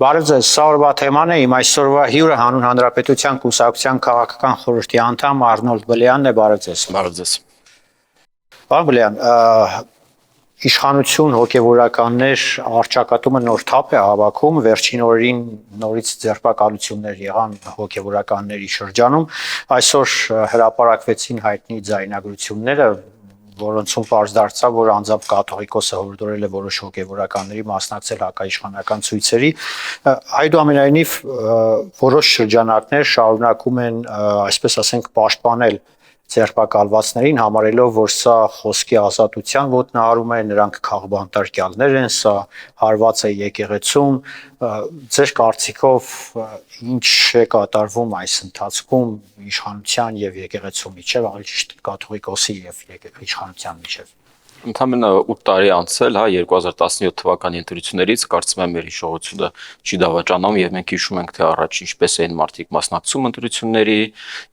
Բարև ձեզ, սա օրվա թեման է, իմ այսօրվա հյուրը հանուն Հանրապետության կուսակցության քաղաքական խորհրդի անդամ Արնոլդ Բլեյանն է, բարև ձեզ։ Բարև ձեզ։ Պարոն Բլեյան, իշխանություն հոգևորականներ առճակատումը նոր թափ է հավաքում, վերջին օրերին նորից ձերբակալություններ եղան հոգևորականների շրջանում, այսօր հրապարակվեցին հայտնի ձայնագրությունները, որոնցում պարզ դարձավ, որ անձամբ կաթողիկոսը հորդորել է որոշ հոգևորականների մասնակցել հակաիշխանական ցույցերի, այդուամենայնիվ որոշ շրջանակներ շարունակում են, այսպես ասենք, պաշտպանել ձերբակալվածներին, համարելով, որ սա խոսքի ազատության ոտնահարում է, նրանք քաղբանտարկյալներ են, սա հարված է եկեղեցում, ձեր կարծիքով ինչ է կատարվում այս ընթացքում իշխանության եւ եկեղեցու միջև, ավելի ճիշտ կաթողիկոսի եւ իշխանության միջև։ Ընդամենը 8 տարի անցել, 2017 թվականի ընտրություններից, կարծում եմ մեր հիշողությունը չի դավաճանում եւ մենք հիշում ենք, թե առաջ ինչպես էին մարդիկ մասնակցում ընտրությունների,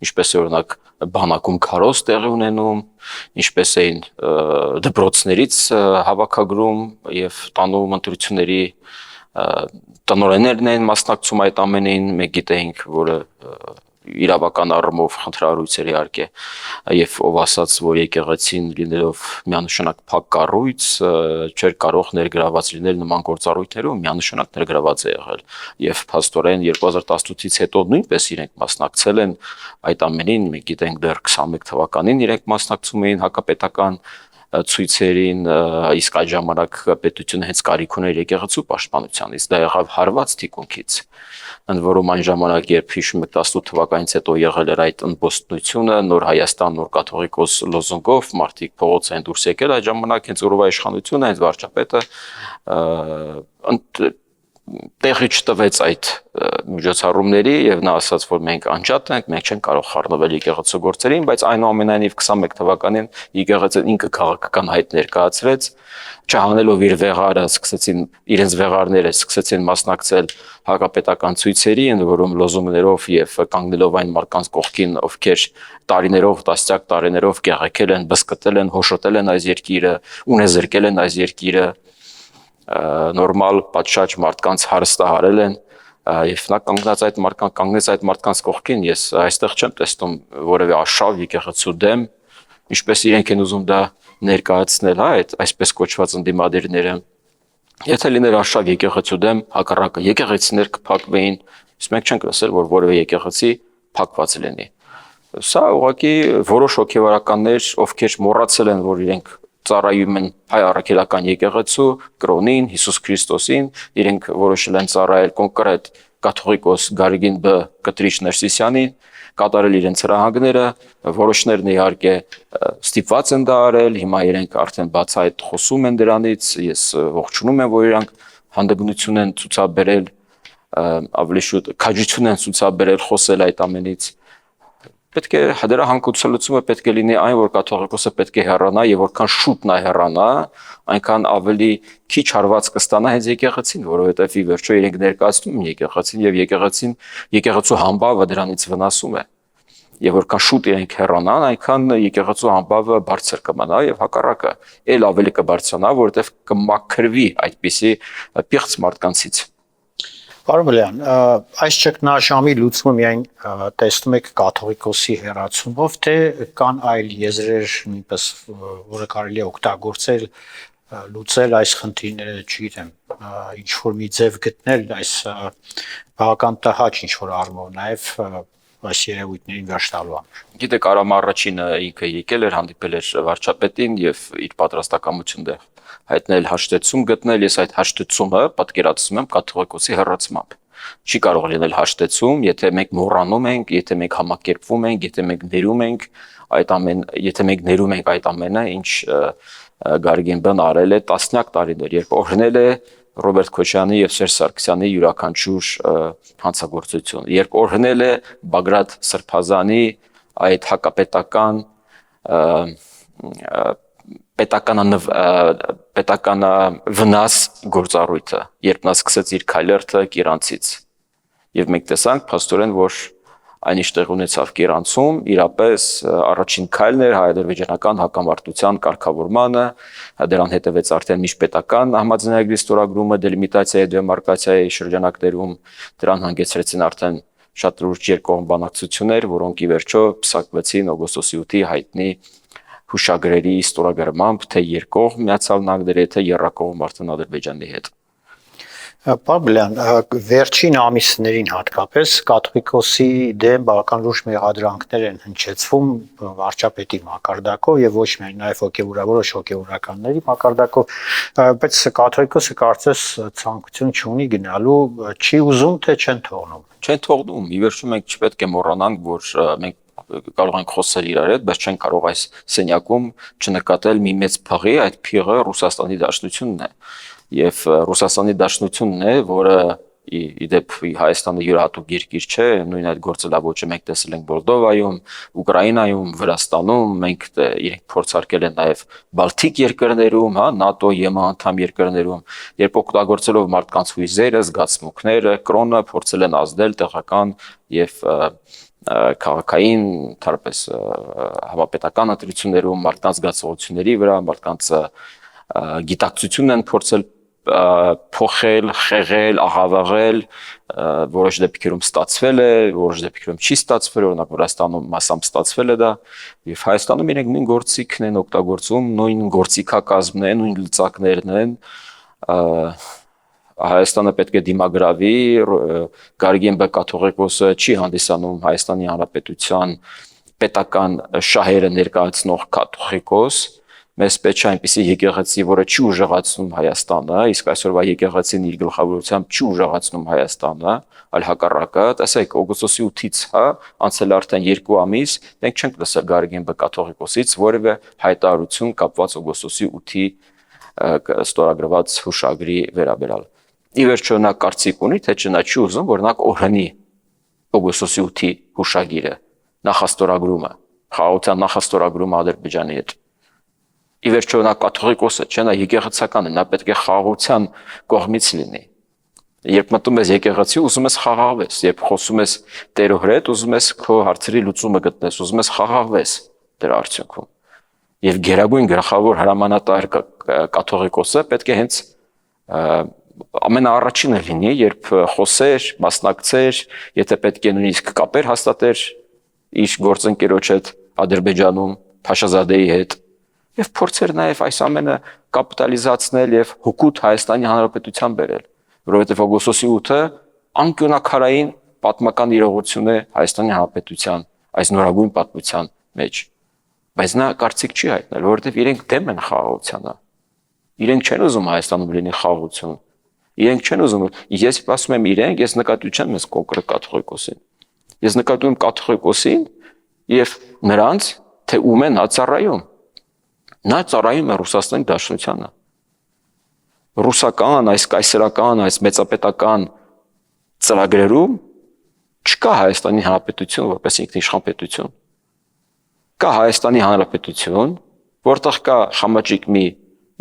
ինչպես է օրինակ բանակում քարոզ տեղի ունենում, ինչպես էին դպրոցներից հավաքագրում եւ տանում ընտրությունների տնօրեններն են մասնակցում այդ ամենին, մենք գիտեինք, որը իրավական առումով խնդրահարույց էր իհարկե եւ ով ասաց, որ եկեղեցին լինելով միանշանակ փակ կառույց չէր կարող ներգրաված լինել նման գործառույթներում, միանշանակ ներգրաված է եղել եւ փաստորեն 2018-ից հետո նույնպես իրենք մասնակցել են այդ ամենին, մենք գիտենք դեռ 21 թվականին իրենք մասնակցում էին հակապետական ցույցերին, իսկ այդ ժամանակ պետությունը հենց կարիք ուներ եկեղեցու պաշտպանությանից, դա եղավ հարված թիկունքից։ Ընդ որում այն ժամանակ, երբ հիշում եք 18 թվականից հետո եղել էր այդ ընբոստությունը, նոր Հայաստան, նոր կաթողիկոս լոզունգով, մարդիկ փողոց են դուրս եկել, այդ ժամանակ հենց օրվա իշխանությունը, հենց վարչապետը տեղի չտվեց այդ միջոցառումների եւ նա ասաց, որ մենք անջատ ենք, մենք չենք կարող խառնվել եկեղեցու գործերին, բայց այնուամենայնիվ 21 թվականին եկեղեցին ինքը քաղաքական հայտ ներկայացրեց, չհանելով իր վեղարը, իրենց վեղարները սկսեցին մասնակցել հակապետական ցույցերի, ընդ որում լոզունգներով եւ կանգնելով այն մարդկանց կողքին, ովքեր տարիներով, տասնյակ տարիներով գեղեցել են, բսկտել են, հոշոտել են այս երկիրը, ունեզրկել են այս երկիրը, նորմալ պատշաճ մարդկանց հարստահարել են եւ նա կանգնած այդ մարդկանց կողքին, ես այստեղ չեմ տեսնում որևէ արշավ եկեղեցու դեմ, ինչպես իրենք են ուզում դա ներկայացնել, այդ այսպես կոչված ընդդիմադիրները, եթե լիներ արշավ եկեղեցու դեմ, հակառակը եկեղեցիներ կփակվեին, իսկ մենք չենք լսել, որ որևէ եկեղեցի փակված լինի։ Սա ուղղակի որոշ հոգևորականներ, ովքեր մոռացել են, որ իրենք ծառայում են հայ առաքելական եկեղեցու, կրոնին, Հիսուս Քրիստոսին, իրենք որոշել են ծառայել կոնկրետ կաթողիկոս Գարեգին B. Կտրիչ Ներսիսյանին, կատարել իրենց հրահանգները, որոշներն իհարկե ստիպված են դա արել, հիմա իրենք արդեն բացահայտ խոսում են դրանից, ես ողջունում եմ, որ իրանք հանդգնություն են ցուցաբերել, ավելի շուտ քաջություն են ցուցաբերել խոսել այդ ամենից։ Պետք է դրա հանգուցալուծումը պետք է լինի այն, որ կաթողիկոսը պետք է հեռանա եւ որքան շուտ նա հեռանա, այնքան ավելի քիչ հարված կստանա հենց եկեղեցին, որովհետեւ ի վերջո իրենք ներկայացնում են եկեղեցին եւ եկեղեցու համբավը դրանից վնասում է։ Եվ որքան շուտ իրենք հեռանան, այնքան եկեղեցու համբավը բարձր կմնա եւ հակառակը ել ավելի կբարձրանա, որովհետեւ կմաքրվի այդպիսի պիղծ մարդկանցից։ Պարոն Բլեյան, այս ճգնաժամի լուծումը միայն տեսնում եք կաթողիկոսի հեռացումով, թե կան այլ եզրեր նույնպես, որը կարելի է օգտագործել, լուծել այս խնդիրները, չգիտեմ, ինչ որ մի ձև գտնել այս բավական տհաճ ինչ որ առումով, նաև այս երևույթներին վերջ տալու համար։ Գիտեք, Արամ առաջինը ինքը եկել էր, հանդիպել էր վարչապետին եւ իր պատրաստակամությունը հայտնել հաշտեցում գտնել, ես այդ հաշտեցումը պատկերացնում եմ կաթողիկոսի հեռացմամբ։ Չի կարող լինել հաշտեցում, եթե մենք մոռանում ենք, եթե մենք համակերպվում ենք, եթե մենք ներում ենք այդ ամենը, ինչ Գարգին B-ն արել է տասնյակ տարիներ, երբ օրհնել է Ռոբերտ Քոչարյանի եւ Սերժ Սարգսյանի յուրաքանչյուր հանցագործություն, երբ օրհնել է Բագրատ Սրբազանի այդ հակապետական վնաս գործառույթը, երբ նա սկսեց իր քայլերթը Կիրանցից։ Եվ մենք տեսանք փաստորեն, որ այնիշ տեղ ունեցավ Կիրանցում, իրապես առաջին քայլն էր հայ-ադրբեջանական հակամարտության կարգավորմանը, դրան հետևեց արդեն միջպետական համաձայնագրի ստորագրումը դելիմիտացիայի դեմարկացիայի շրջանակներում, դրան հանգեցրեցին արդեն շատ լուրջ երկկողմ բանակցություններ, որոնք ի վերջո պսակվեցին օգոստոսի 8-ի հայտնի հուշագրերի ստորագրմամբ, թե երկկողմ Միացյալ Նահանգների, թե եռակողմ արդեն Ադրբեջանի հետ։ Պարբլյան, վերջին ամիսներին հատկապես կաթողիկոսի դեմ բավական լուրջ մեղադրանքներ են հնչեցվում վարչապետի մակարդակով եւ ոչ միայն նաեւ որոշ հոգեվորականների մակարդակով, բայց կաթողիկոսը կարծես ցանկություն չունի գնալու, չի ուզում թե չեն թողնում։ Չեն թողնում, ի վերջո մենք չպետք է մոռանանք, որ մենք կարող ենք խոսել իրար հետ, բայց չեն կարող այս սենյակում չնկատել մի մեծ փղի, այդ փիղը Ռուսաստանի Դաշնությունն է։ Եվ Ռուսաստանի Դաշնությունն է, որը իդեպ Հայաստանը յուրահատուկ երկիր չէ, նույն այդ գործելավոճը մենք տեսել ենք Մոլդովայում, Ուկրաինայում, Վրաստանում, մենք իրենք փորձարկել են նաև Բալթիկ երկրներում, ՆԱՏՕ, ԵՄ անդամ երկրներում, երբ օգտագործելով մարդկանց հույզերը, զգացմունքները, կրոնը փորձել են ազդել տեղական եւ քաղաքային, թարպես համապետական ընտրություններում մարդկանց զգացողությունների վրա, մարդկանց գիտակցությունն են փորձել փոխել, խեղել, աղավաղել, որոշ դեպքերում ստացվել է, որոշ դեպքերում չի ստացվել, օրինակ Վրաստանում մասամբ ստացվել է դա, եւ Հայաստանում իրենք նույն գործիքն են օգտագործում, նույն գործիքակազմն է, նույն լծակներն են, Հայաստանը պետք է դիմագրավի, Գարգին կաթողիկոսը չի հանդիսանում Հայաստանի Հանրապետության պետական շահերը ներկայացնող կաթողիկոս, մեզ պետք է այնպիսի եկեղեցի, որը չի ուժեղացնում Հայաստանը, իսկ այսօրվա եկեղեցին իր գլխավորությամբ չի ուժեղացնում Հայաստանը, այլ հակառակը, տեսեք, օգոստոսի 8-ից, անցել արդեն 2 ամիս, մենք չենք լսել Գարգին կաթողիկոսից որևէ հայտարարություն կապված օգոստոսի 8-ի ստորագրված հուշագրի վերաբերյալ։ Ի վերջո նա կարծիք ունի, թե նա չի ուզում, որ նա օրհնի օգոստոսի 8-ի հուշագիրը, նախաստորագրումը, խաղաղության նախաստորագրումը Ադրբեջանի հետ։ Ի վերջո նա կաթողիկոս է, չէ, նա եկեղեցական է, նա պետք է խաղաղության կողմից լինի։ Երբ մտնում ես եկեղեցի, ուզում ես խաղաղվես, երբ խոսում ես Տերոհ հետ, ուզում ես քո հարցերի լուծումը գտնես, ուզում ես խաղաղվես դրա արդյունքում։ Եվ գերագույն գլխավոր հրամանատար կաթողիկոսը պետք է հենց ամենաառաջինը լինի, երբ խոսեր, մասնակցեր, եթե պետք է նույնիսկ կապեր հաստատեր իր գործընկերոջ հետ Ադրբեջանում, Փաշազադեի հետ, եւ փորձեր նաեւ այս ամենը կապիտալիզացնել եւ հօգուտ Հայաստանի Հանրապետության բերել, որովհետեւ օգոստոսի 8-ը անկյունաքարային պատմական իրողություն է Հայաստանի Հանրապետության այս նորագույն պատմության մեջ, բայց նա կարծիք չի հայտնել, որովհետեւ իրենք դեմ են խաղաղությանը, իրենք չեն ուզում Հայաստանում լինի խաղաղություն, իրենք չեն ուզում, ես ասում եմ իրենք, ես նկատի չեմ ես կոնկրետ կաթողիկոսին, ես նկատում եմ կաթողիկոսին եւ նրանց, թե ում են ծառայում։ Նա ծառայում է Ռուսաստանի Դաշնությանը։ Ռուսական, այս կայսերական, այս մեծապետական ծրագրերում չկա Հայաստանի Հանրապետություն որպես ինքնիշխան պետություն։ Կա Հայաստանի Հանրապետություն, որտեղ կա խամաճիկ մի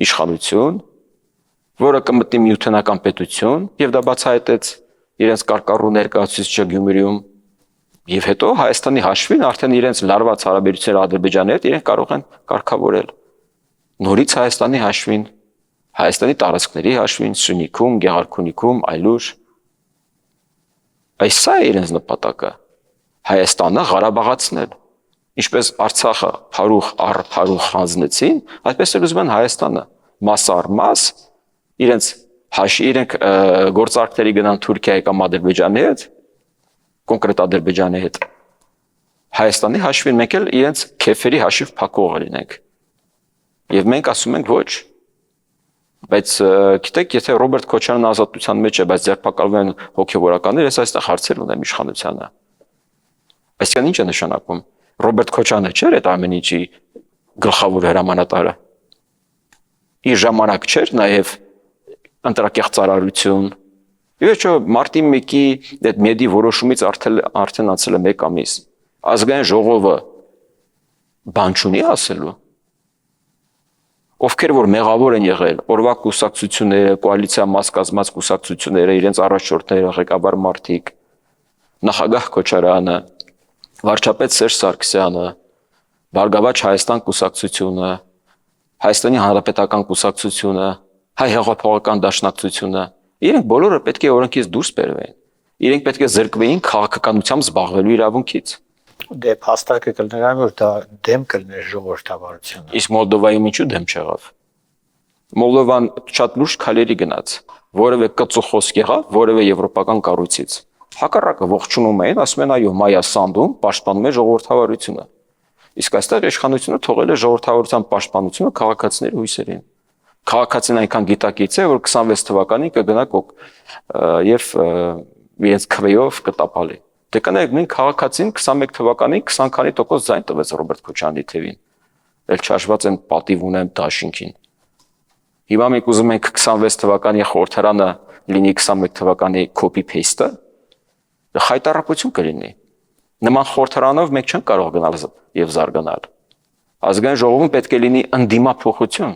իշխանություն, որը կմտնի միութենական պետություն, եւ դա բացահայտեց իրենց կարկառու ներկայացուցիչը Գյումրիում, եւ հետո Հայաստանի հաշվին արդեն իրենց լարված հարաբերությունները Ադրբեջանի հետ իրենք կարող են կարգավորել։ Նորից Հայաստանի հաշվին, Հայաստանի տարածքների հաշվին, Սյունիքում, Գեղարքունիքում, այլուր։ Այս սա է իրենց նպատակը։ Հայաստանը Ղարաբաղացնել։ Ինչպես Արցախը փարուխ առ փարուխ հանձնեցին, այդպես էլ ուզում են Հայաստանը մաս առ մաս իրենք գործարքների գնան Թուրքիայի կամ Ադրբեջանի հետ, կոնկրետ Ադրբեջանի հետ։ Հայաստանի հաշվին մենք էլ իրենց քեֆերի հաշիվ փակողը լինենք։ Եվ մենք ասում ենք ոչ։ Բայց գիտեք, եթե Ռոբերտ Քոչարյանն ազատության մեջ է, բայց ձերբակալվում են հոգևորականներ, ես այստեղ հարցեր ունեմ իշխանությանը։ Այսինքն ինչ է նշանակում։ Ռոբերտ Քոչարյանը չէր այդ ամեն ինչի գլխավոր հրամանատարը։ Իր ժամանակ չէր նաև ընտրակեղծարարություն։ Իվերջո մարտի 1-ի այդ մեդի որոշումից արդեն անցել է 1 ամիս։ Ազգային ժողովը բան չունի ասելու։ Ովքեր որ մեղավոր են եղել, օրվա կուսակցությունները, կոալիցիա մաս կազմած կուսակցությունները, իրենց առաջնորդները, ղեկավար մարդիկ, նախագահ Քոչարյանը, վարչապետ Սերժ Սարգսյանը, Բարգավաճ Հայաստան կուսակցությունը, Հայաստանի Հանրապետական կուսակցությունը, Հայ հեղափոխական դաշնակցությունը, իրենք բոլորը պետք է օրենքից դուրս բերվեն։ Իրենք պետք է զրկվեին քաղաքականությամբ զբաղվելու իրավունքից։ Դե փաստարկը կլներ այն, որ դա դեմ կլներ ժողովրդավարությանը։ Իսկ Մոլդովայում ինչու դեմ չեղավ։ Մոլդովան շատ լուրջ քայլերի գնաց, որևէ կծու խոսք եղավ, որևէ եվրոպական կառույցից։ Հակառակը ողջունում էին, ասում են այո, Մայա Սանդուն պաշտպանում է ժողովրդավարությունը։ Իսկ այստեղ իշխանությունը թողել է ժողովրդավարության պաշտպանությունը քաղաքացիների հույսերին։ Քաղաքացին այնքան գիտակից է, որ 26 թվականին կգնա եւ իրենց քվեով կտապալի։ Դե կներեք, նույն քաղաքացին 21 թվականին 20 քանի տոկոս ձայն տվեց Ռոբերտ Քոչարյանի թևին։ Էլ չհաշված են պատիվ ունեմ դաշինքին։ Հիմա մենք ուզում ենք 26 թվականի խորհրդարանը լինի 21 թվականի copy paste-ը, խայտարակություն կլինի։ Նման խորհրդարանով մենք չենք կարող գնալ եւ զարգանալ։ Ազգային ժողովում պետք է լինի ընդդիմափոխություն։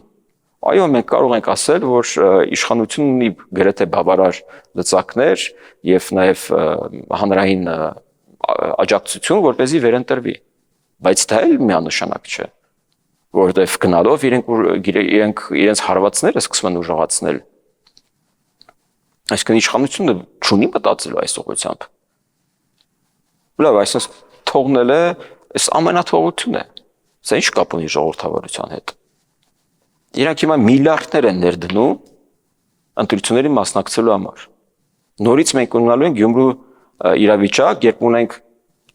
Այո, մենք կարող ենք ասել, որ իշխանությունն ունի գրեթե բավարար լծակներ եւ նաեւ հանրային աջակցություն, որպեսզի վերընտրվի։ Բայց դա էլ միանշանակ չէ, որովհետեւ գնալով իրենք իրենց հարվածները սկսում են ուժեղացնել։ Այսինքն իշխանությունը չունի մտածելու այս ուղղությամբ։ Լավ, այսինքն թողնել է այս ամենաթողությունը։ Սա ինչ կապ ունի ժողովրդավարության հետ։ Իրանք հիմա միլիարդներ են ներդնում ընտրությունների մասնակցելու համար։ Նորից մենք ունենալու ենք Գյումրու իրավիճակ, երբ ունենք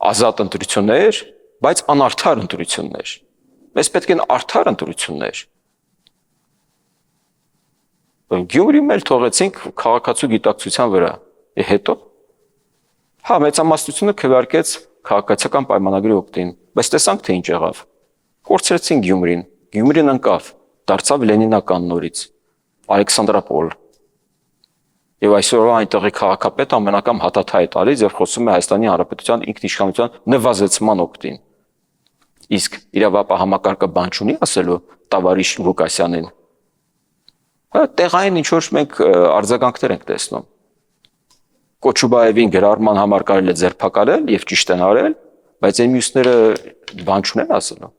ազատ ընտրություններ, բայց անարդար ընտրություններ։ Մեզ պետք են արդար ընտրություններ։ Գյումրիում էլ թողեցինք քաղաքացու գիտակցության վրա։ Հետո հա մեծամասնությունը քվեարկեց քաղաքացիական պայմանագրի օգտին, բայց տեսանք թե ինչ եղավ։ Կորցրեցին Գյումրին, Գյումրին ընկավ, դարձավ Լենինական նորից, Ալեքսանդրապոլ։ Եվ այսօր այնտեղի քաղաքապետը ամենակամ հատաթա է տալիս եւ խոսում է Հայաստանի Հանրապետության ինքնիշխանության նվազեցման օգտին։ Իսկ իրավապահ բան չունի ասելու Տավարիշ Ղուկասյանին։ Հա տեղային ինչ որ մենք արձագանքներ ենք տեսնում։ Կոչուբաևին գրառման համար կարելի է ձերբակալել եւ ճիշտ են արել, բայց այն մյուսները բան չունեն ասելու։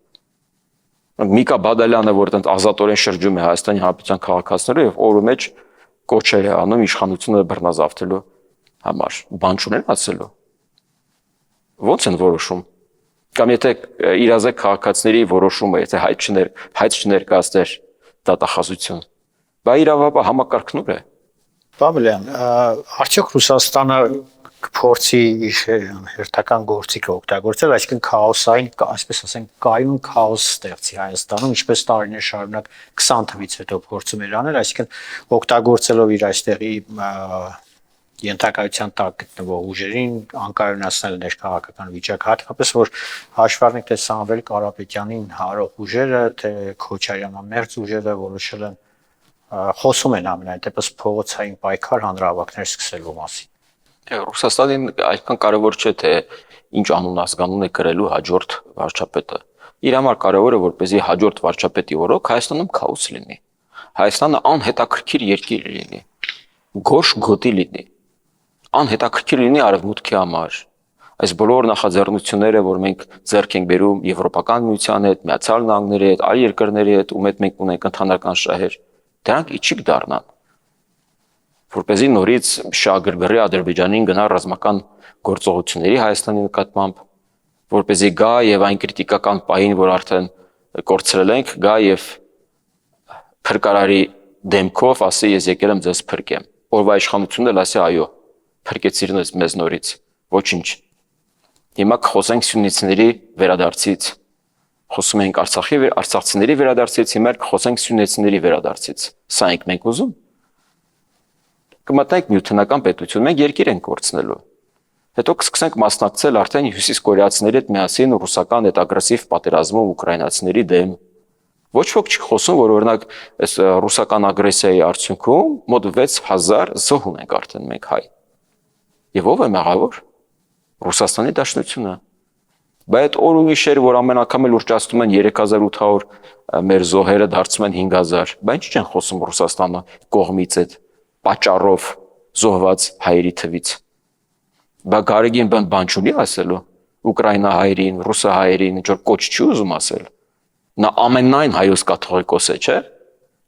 Միկա Բադալյանը, որ այդպես ազատորեն շրջում է Հայաստանի Հանրապետության քաղաքացիները եւ օրը մեջ կոչեր է անում իշխանությունը բռնազավթելու համար, բան չունեն ասելու։ Ոնց են որոշում։ Կամ եթե իրազեկ քաղաքացիների որոշումը, եթե հայտ չներկայացներ դատախազություն, բա իրավապահ համակարգնուր է։ Բաբլյան, արդյոք Ռուսաստանը կփորձի իր հերթական գործիքը օգտագործել, այսինքն քաոսային, այսպես ասենք, կայուն քաոս ստեղծի Հայաստանում, ինչպես տարիներ շարունակ 20 թվից հետո փորձում էր անել, այսինքն օգտագործելով իր այստեղի ենթակայության տակ գտնվող ուժերին անկայունացնել ներքաղաքական վիճակը, հատկապես որ հաշվառենք թե Սամվել Կարապետյանին հարող ուժերը, թե Քոչարյանամերձ ուժերը որոշել են խոսում են ամենայն դեպս փողոցային պայքար հանրահավաքներ սկսելու մասին։ Ռուսաստանին այդքան կարևոր չէ թե ինչ անուն ազգանուն է գրելու հաջորդ վարչապետը։ Իր համար կարևոր է որպեսզի հաջորդ վարչապետի օրոք Հայաստանում քաոս լինի։ Հայաստանը անհետաքրքիր երկիր լինի։ Գոշ գոտի լինի։ Անհետաքրքիր լինի արևմուտքի համար։ Այս բոլոր նախաձեռնությունները, որ մենք ձեռք ենք բերում Եվրոպական միության հետ, Միացյալ Նահանգների հետ, այլ երկրների հետ, ում հետ մենք ունենք ընդհանրական շահեր, դրանք իջիկ դառնան, որպեսզի նորից շահագրգռի Ադրբեջանին գնա ռազմական գործողությունների Հայաստանի նկատմամբ, որպեսզի գա եւ այն քրիտիկական պահին, որ արդեն կորցրել ենք, գա եւ փրկարարի դեմքով ասի ես եկել եմ ձեզ փրկեմ։ Օրվա իշխանությունն էլ ասի այո, փրկեցիր մեզ նորից։ Ոչինչ։ Հիմա կխոսենք սյունիցիների վերադարձից։ Խոսում ենք արցախցիների վերադարձից, հիմա կխոսենք սյունիցիների վերադարձից։ Սա ենք մենք ուզում։ Կմտնենք նյութոնական պետություն, մենք երկիր ենք կորցնելու։ Հետո կսկսենք մասնակցել արդեն հյուսիս կորեացիների հետ միասին ռուսական այդ ագրեսիվ պատերազմում ուկրաինացիների դեմ։ Ոչ ոք չի խոսում, որ օրինակ այս ռուսական ագրեսիայի արդյունքում մոտ 6000 զոհ ունենք արդեն մենք հայ։ Եվ ով է մեղավոր։ Ռուսաստանի Դաշնությունը։ Բայց այդ օր ու գիշեր, որ ամեն անգամ էլ ուռճացնում են 3800 մեր զոհերը դարձում են 5000, բայց ինչ են խոսում Ռուսաստանը կողմից այդ պատճառով զոհված հայերի թվից։ Բա Գարեգին բան չունի ասելու։ ուկրաինահայերին, ռուսահայերին, ինչ որ կոչ չի ուզում ասել։ Նա ամենայն հայոց կաթողիկոս է, չէ՞։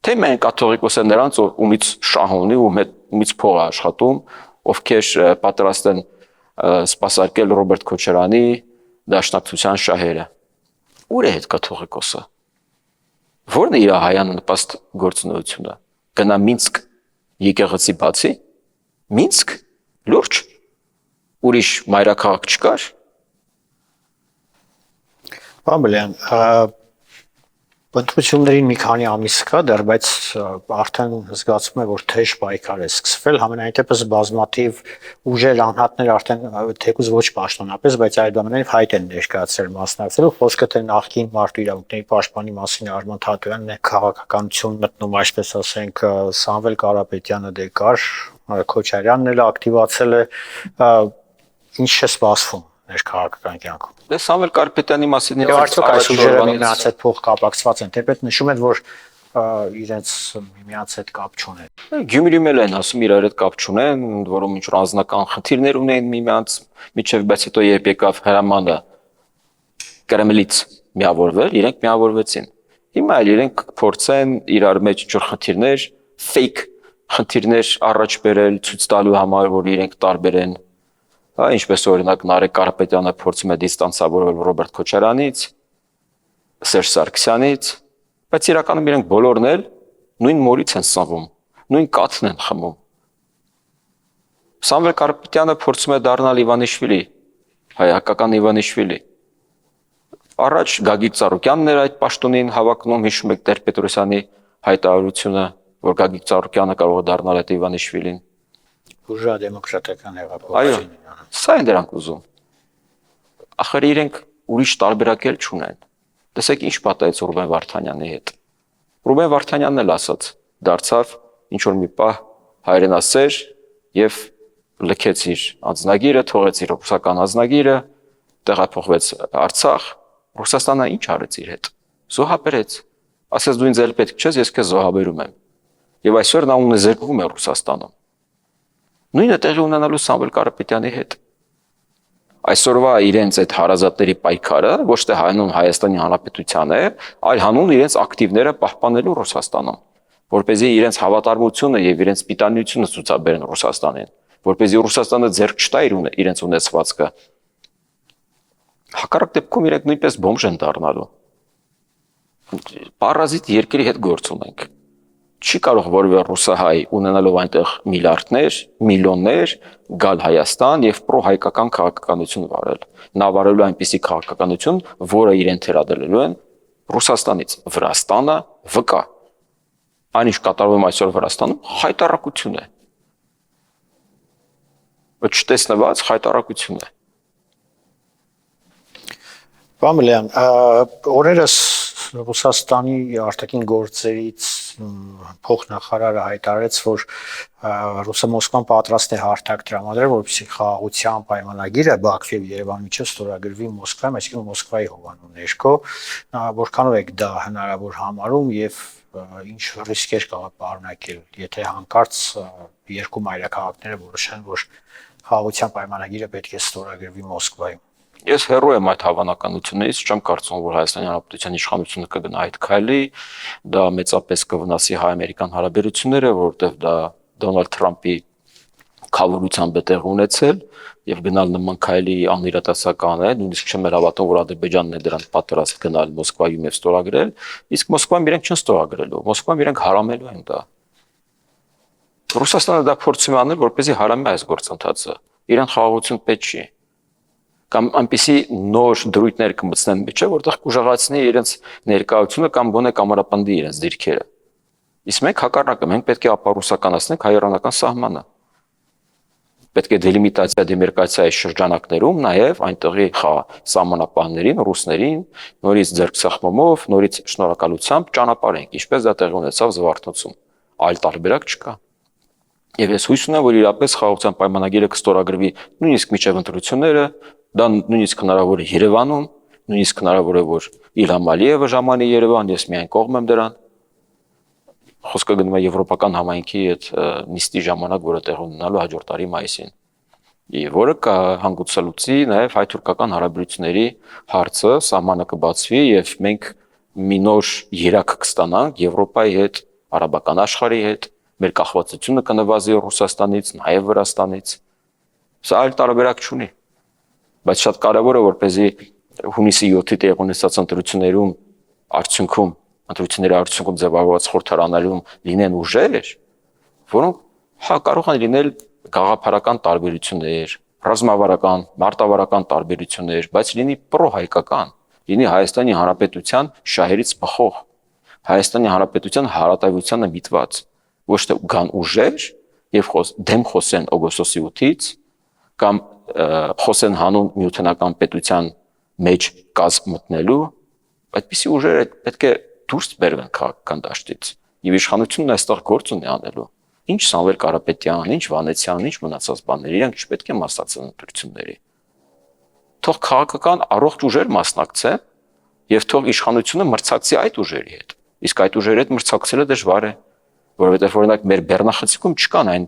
Թե մենք կաթողիկոս է նրանց, ումից շահ ունի, ումից փող է աշխատում, ովքեր պատրաստ են սպասարկել Ռոբերտ Քոչարյանի դաշնակցության շահերը։ Ուր է այդ կաթողիկոսը։ Ո՞րն է իր հայանպաստ գործունեությունը։ Գնա Մինսկ եկեղեցի բացի։ Մինսկ լուրջ ուրիշ մայրաքաղաք չկար։ Բաբլյան, Բնություններին մի քանի ամիս կա դեռ, բայց արդեն զգացվում է, որ թեժ պայքար է սկսվել, համենայնդեպս բազմաթիվ ուժեր, անհատներ արդեն թեկուզ ոչ պաշտոնապես, բայց այդուամենայնիվ հայտ են ներկայացրել մասնակցելու, խոսքը թե նախկին մարդու իրավունքների պաշտպանի մասին Արման Թադևյանն է քաղաքականություն մտնում, այսպես ասենք, Սամվել Կարապետյանը դե կար, Քոչարյանն էլ ակտիվացել է, ինչ է սպասվում ներքաղաքական կյանքում։ Դե Սամվել Կարապետյանի մասին արդյոք այս ուժերը միմյանց հետ փոխ կապակցված են, թեպետ նշում են, որ իրենց միմյանց հետ կապ չունեն։ Գյումրիում էլ են ասում իրար հետ կապ չունեն, որում ինչ որ անձնական խնդիրներ ունեն միմյանց, միջև բայց հետո երբ եկավ հրամանը Կրեմլից միավորվել, իրենք միավորվեցին։ Հիմա էլ իրենք փորձեն իրար մեջ ինչ որ խնդիրներ, fake խնդիրներ առաջ բերել, ցույց տալու համար, որ իրենք տարբեր են։ Ինչպես օրինակ Նարեկ Կարապետյանը փորձում է դիստանցավորվել Ռոբերտ Քոչարյանից, Սերժ Սարգսյանից, բայց իրականում իրենք բոլորն էլ նույն մորից են սնվում, նույն կաթն են խմում։ Սամվել Կարապետյանը փորձում է դառնալ Իվանիշվիլի, հայկական Իվանիշվիլի։ Առաջ Գագիկ Ծառուկյանն էր այդ պաշտոնին հավակնում, հիշում եք Տեր-Պետրոսյանի հայտարարությունը, որ Գագիկ Ծառուկյանը կարող է դառնալ այդ Իվանիշվիլին։ Բուրժուա դեմոկրատական Այո, հեղափոխություն։ սա են դրանք ուզում։ Ախր իրենք ուրիշ տարբերակ էլ չունեն։ Տեսեք ինչ պատահեց Ռուբեն Վարդանյանի հետ։ Ռուբեն Վարդանյանն էլ ասաց, դարձավ ինչ որ մի պահ հայրենասեր եւ լքեց իր անձնագիրը, թողեց իր ռուսական անձնագիրը, տեղափոխվեց Արցախ։ Ռուսաստանը ինչ արեց իր հետ։ Զոհաբերեց։ Ասաց դու ինձ էլ պետք չես, ես քեզ զոհաբերում եմ։ Եվ այսօր նա ունեզերվում է Ռուսաստանում։ Նույնը տեղի ունենալու Սամվել Կարապետյանի հետ։ Այսօրվա իրենց այդ հարազատների պայքարը ոչ թե հանուն Հայաստանի Հանրապետության է, այլ հանուն իրենց ակտիվները պահպանելու Ռուսաստանում, որպեսզի իրենց հավատարմությունը եւ իրենց պիտանիությունը ցուցաբերեն Ռուսաստանին, որպեսզի Ռուսաստանը ձեռք չտա իրենց ունեցվածքը։ Հակառակ դեպքում իրենք նույնպես բոմժ են դառնալու։ Պարազիտ երկրի հետ գործ ունենք։ Չի կարող որևէ ռուսահայ ունենալով այնտեղ միլիարդներ, միլիոններ գալ Հայաստան եւ պրոհայկական քաղաքականություն վարել։ Նա վարելու այնպիսի քաղաքականություն, որը իրեն թերադրելու են Ռուսաստանից Վրաստանը, վկա։ Այնինչ կատարվում այսօր Վրաստանում խայտառակություն է։ Չտեսնված խայտառակություն է։ Բամլյան, օրերս Ռուսաստանի արտաքին գործերից փոխնախարարը հայտարարեց, որ Մոսկվան պատրաստ է հարթակ տրամադրել, որպեսզի խաղաղության պայմանագիրը Բաքվի եւ Երևանի միջեւ ստորագրվի Մոսկվայում, այսինքն Մոսկվայի հովանու ներքո, որքանով եք դա հնարավոր համարում եւ ինչ ռիսկեր կարող պարունակել, եթե հանկարծ երկու մայրաքաղաքները որոշեն, որ խաղաղության պայմանագիրը պետք է ստորագրվի Մոսկվայում։ Ես հեռու եմ այդ հավանականությունից, չեմ կարծում, որ Հայաստանի Հանրապետության իշխանությունը կգնա այդ քայլի, դա մեծապես կվնասի հայ-ամերիկյան հարաբերությունները, որովհետև դա Դոնալդ Թրամփի քավորությամբ է տեղ ունեցել եւ գնալ նման քայլի անիրատեսական է, նույնիսկ չեմ հավատում, որ Ադրբեջանն է դրան պատրաստ գնալ Մոսկվայում եւ ստորագրել, իսկ Մոսկվայում իրենք չեն ստորագրելու, Մոսկվայում իրենք հարամելու են դա։ Ռուսաստանը դա փորձում է անել, որպեսզի հարամի այս գործընթացը։ Իրեն խաղաղություն պետք չի։ Կամ այնպիսի նոր դրույթներ կմտցնեն միջը, որտեղ կուժեղացնի իրենց ներկայությունը կամ գոնե կամարապնդի իրենց դիրքերը։ Իսկ մենք հակառակը, մենք պետք է ապառուսականացնենք հայ-իրանական սահմանը։ Պետք է դելիմիտացիա, դեմարկացիա այս շրջանակներում, նաև այնտեղի սահմանապահներին, ռուսներին, նորից ձեռքսախմումով, նորից շնորհակալությամբ ճանապարհենք, ինչպես դա տեղի ունեցավ Զվարթնոցում։ Այլ տարբերակ չկա։ Եվ ես հույս ունեմ, որ իրապես խաղաղության պայմանագիրը կստորագրվի նույնիսկ միջև ընտրությունները, դա նույնիսկ հնարավոր է Երևանում, նույնիսկ հնարավոր է, որ Իլհամ Ալիևը ժամանի Երևան, ես միայն կողմ եմ դրան։ Խոսքը գնում է եվրոպական համայնքի այդ նիստի ժամանակ, որը տեղի ունենալու հաջորդ տարի մայիսին։ որը կհանգուցալուծի նաև հայ-թուրքական հարաբերությունների հարցը, սահմանը կբացվի եւ մենք մի նոր երակ կստանանք Եվրոպայի հետ, արաբական աշխարհի հետ, մեր կախվածությունը կնվազի Ռուսաստանից, նաև Վրաստանից։ Սա այլ տարբերակ չունի։ Բայց շատ կարևոր է, որպեսզի հունիսի 7-ի տեղ ունեցած ընտրությունների արդյունքում ձևավորված խորհրդարաններում լինեն ուժեր, որոնք կարող են լինել գաղափարական տարբերություններ, ռազմավարական, մարտավարական տարբերություններ, բայց լինի պրոհայկական, լինի Հայաստանի Հանրապետության շահերից բխող, Հայաստանի Հանրապետության հարատավությանը միտված, ոչ թե գան ուժեր եւ դեմ խոսեն օգոստոսի 8-ից կամ խոսեն հանուն միութենական պետության մեջ կազմ մտնելու, այդպիսի ուժերը պետք է դուրս բերվեն քաղաքական դաշտից եւ իշխանությունն այստեղ գործ ունի անելու։ Ինչ Սամվել Կարապետյան, ինչ Վանեցյան, ինչ մնացած բաներ, իրենք չպետք է մասնակցեն ընտրությունների։ Թող քաղաքական առողջ ուժեր մասնակցեն եւ թող իշխանությունը մրցակցի այդ ուժերի հետ։ Իսկ այդ ուժերի հետ մրցակցելը դժվար է, որովհետեւ օրինակ մեր Բեռնախցիկում չկան այն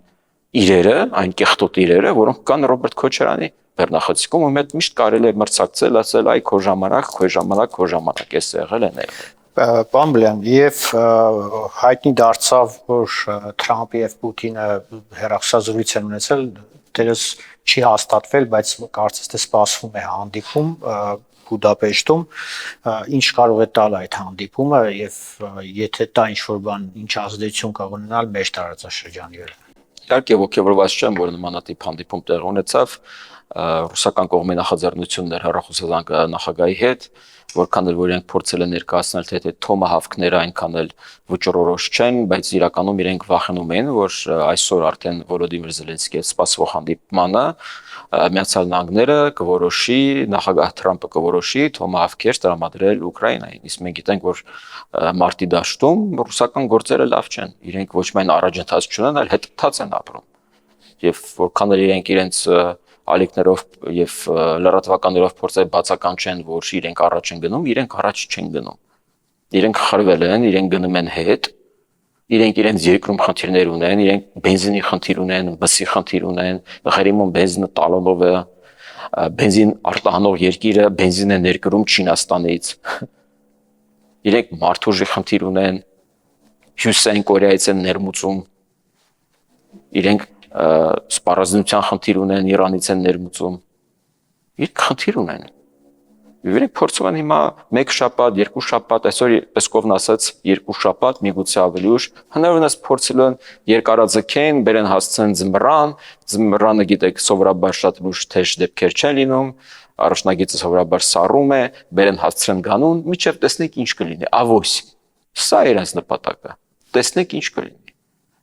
իրերը, այն կեղտոտ իրերը, որոնք կան Ռոբերտ Քոչարյանի Բեռնախցիկում, ում հետ միշտ կարելի է մրցակցել, ասել այ քո ժամանակ, էս եղել են եղել։ Պամբլյան եւ հայտնի դարձավ, որ Թրամփը եւ Պուտինը հեռախոսազրույց են ունեցել, դերս չի հաստատվել, բայց կարծես թե սպասվում է հանդիպում Բուդապեշտում, ինչ կարող է տալ այդ հանդիպումը եւ եթե դա ինչ որ բան, ինչ ազդեցություն կարող ունենալ մեր տարածաշրջանի վրա։ Իհարկե ողջավորված չեմ, որ նմանատիպ հանդիպում տեղ ունեցավ ռուսական կողմի նախաձեռնություններ հեռախոսազանգ նախագահի հետ, որքան էլ որ իրենք փորձել են ներկայացնել, թե թոմահավքները այնքան էլ վճռորոշ չեն, բայց իրականում իրենք վախենում են, որ այսօր արդեն Վոլոդիմիր Զելենսկիի սպասվող հանդիպմանը Միացյալ Նահանգները կորոշի, նախագահ Թրամփը կորոշի թոմահավքեր տրամադրել Ուկրաինային։ Իսկ մենք գիտենք, որ մարտի դաշտում ռուսական գործերը լավ չեն, իրենք ոչ միայն առաջընթաց չունեն, այլ հետընթաց են ապրում։ Եվ որքան էլ իրենք իրենց ալիքներով եւ լրատվականներով փորձել բացականչեն, որ իրենք առաջ են գնում, իրենք առաջ չեն գնում։ Իրենք խրվել են, իրենք գնում են հետ, իրենց երկրում խնդիրներ ունեն, իրենք բենզինի խնդիր ունեն, մսի խնդիր ունեն, ղերիմում բենզինը տալոնով է, բենզին արտահանող երկիրը բենզին է ներկրում Չինաստանից։ Իրենք մարդուժի խնդիր ունեն, Հյուսիսային Կորեայից են ներմուծում, իրենք սպառազինության խնդիր ունեն, Իրանից են ներմուծում, իրենք խնդիր ունեն։ Իրենք փորձում են հիմա 1 շաբաթ, 2 շաբաթ, այսօր Պեսկովն ասաց 2 շաբաթ, միգուցե ավելի ուշ, հնարավորինս փորձել են երկարաձգեն, բերեն հասցեն ձմռանը գիտեք, սովորաբար շատ լուրջ թեժ դեպքեր չեն լինում, առաջնագիծը սովորաբար սառում է, բերեն հասցրեն գանուն, միջև տեսնենք ինչ կլինի, ավոս։ Սա է իրենց նպատակը։ Տեսնենք ինչ կլինի։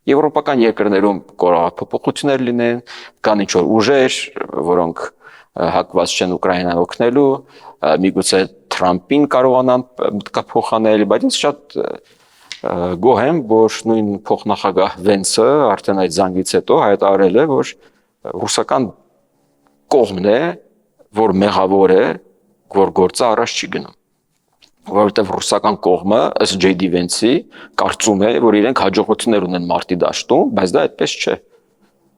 Եվրոպական երկրներում փոփոխություններ լինեն, կան ինչ-որ ուժեր, որոնք հակված չեն Ուկրաինան օգնելու, միգուցե Թրամփին կարողանան մտքափոխանել, բայց ինձ շատ գոհ եմ, որ նույն փոխնախագահ Վենսը արդեն այդ զանգից հետո հայտարարել է, որ ռուսական կողմն է, որ մեղավոր է, որ գործը առաջ չի գնում։ Որովհետև ռուսական կողմը ըստ J.D. Vance-ի կարծում է, որ իրենք հաջողություններ ունեն մարտի դաշտում, բայց դա այդպես չէ։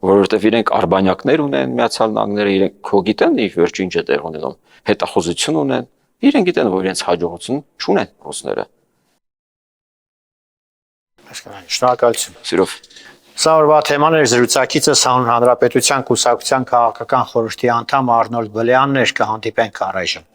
Որովհետև իրենք արբանյակներ ունեն, Միացյալ Նահանգները իրենք գիտեն ի վերջո ինչ է տեղ ունենում, հետախուզություն ունեն, իրենք գիտեն, որ իրենց հաջողություն չունեն ռուսները։ Շնորհակալություն։ Սիրով։ Սա օրվա թեման էր զրուցակիցս Հանրապետության կուսակցության քաղաքական խորհրդի անդամ Արնոլդ Բլեյանն էր, կհանդիպենք առայժմ։